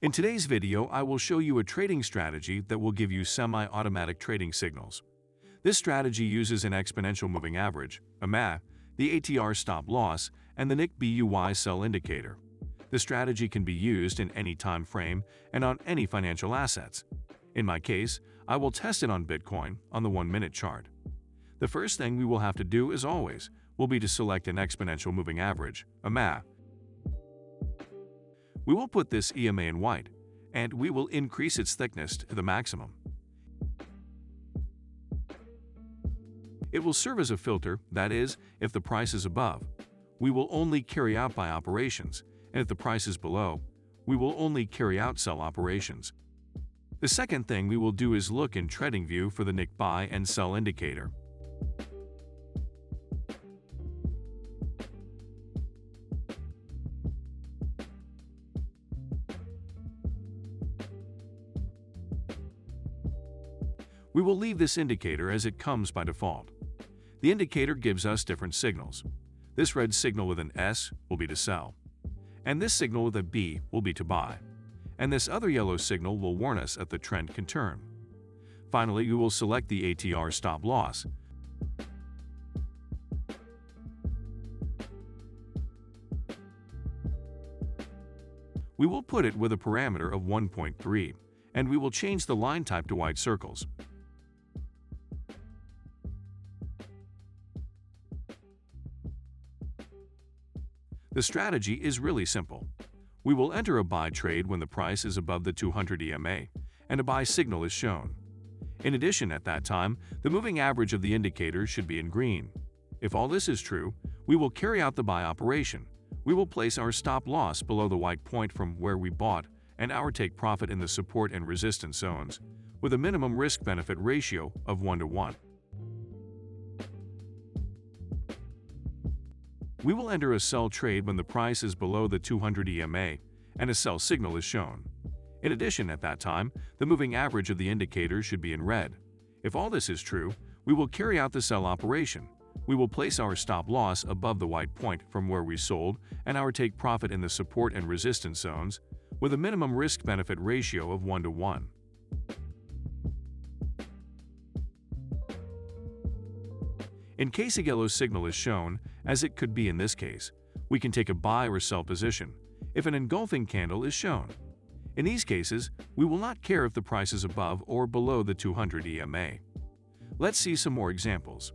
In today's video, I will show you a trading strategy that will give you semi-automatic trading signals. This strategy uses an exponential moving average, EMA, the ATR stop loss, and the NIC-BUY sell indicator. The strategy can be used in any time frame and on any financial assets. In my case, I will test it on Bitcoin on the 1-minute chart. The first thing we will have to do, as always, will be to select an exponential moving average, EMA. We will put this EMA in white, and we will increase its thickness to the maximum. It will serve as a filter, that is, if the price is above, we will only carry out buy operations, and if the price is below, we will only carry out sell operations. The second thing we will do is look in TradingView for the NIC buy and sell indicator. We will leave this indicator as it comes by default. The indicator gives us different signals. This red signal with an S will be to sell, and this signal with a B will be to buy, and this other yellow signal will warn us that the trend can turn. Finally, we will select the ATR stop loss. We will put it with a parameter of 1.3, and we will change the line type to white circles. The strategy is really simple. We will enter a buy trade when the price is above the 200 EMA and a buy signal is shown. In addition, at that time, the moving average of the indicator should be in green. If all this is true, we will carry out the buy operation. We will place our stop loss below the white point from where we bought and our take profit in the support and resistance zones, with a minimum risk-benefit ratio of 1:1. We will enter a sell trade when the price is below the 200 EMA and a sell signal is shown. In addition, at that time, the moving average of the indicator should be in red. If all this is true, we will carry out the sell operation. We will place our stop loss above the white point from where we sold and our take profit in the support and resistance zones, with a minimum risk-benefit ratio of 1:1. In case a yellow signal is shown, as it could be in this case, we can take a buy or sell position if an engulfing candle is shown. In these cases, we will not care if the price is above or below the 200 EMA. Let's see some more examples.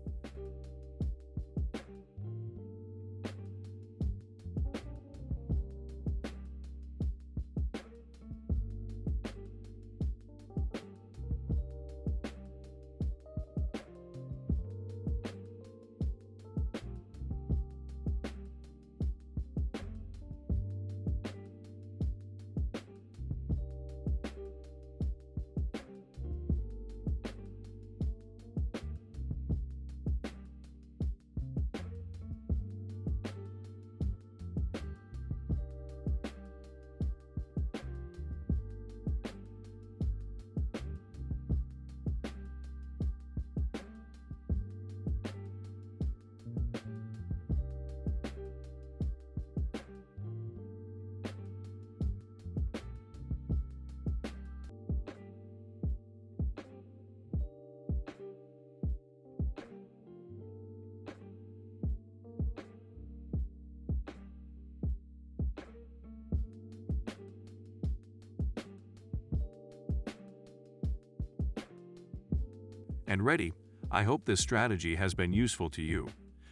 And ready. I hope this strategy has been useful to you.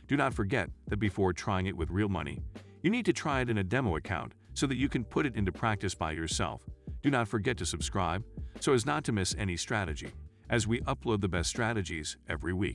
Do not forget that before trying it with real money, you need to try it in a demo account so that you can put it into practice by yourself. Do not forget to subscribe so as not to miss any strategy, as we upload the best strategies every week.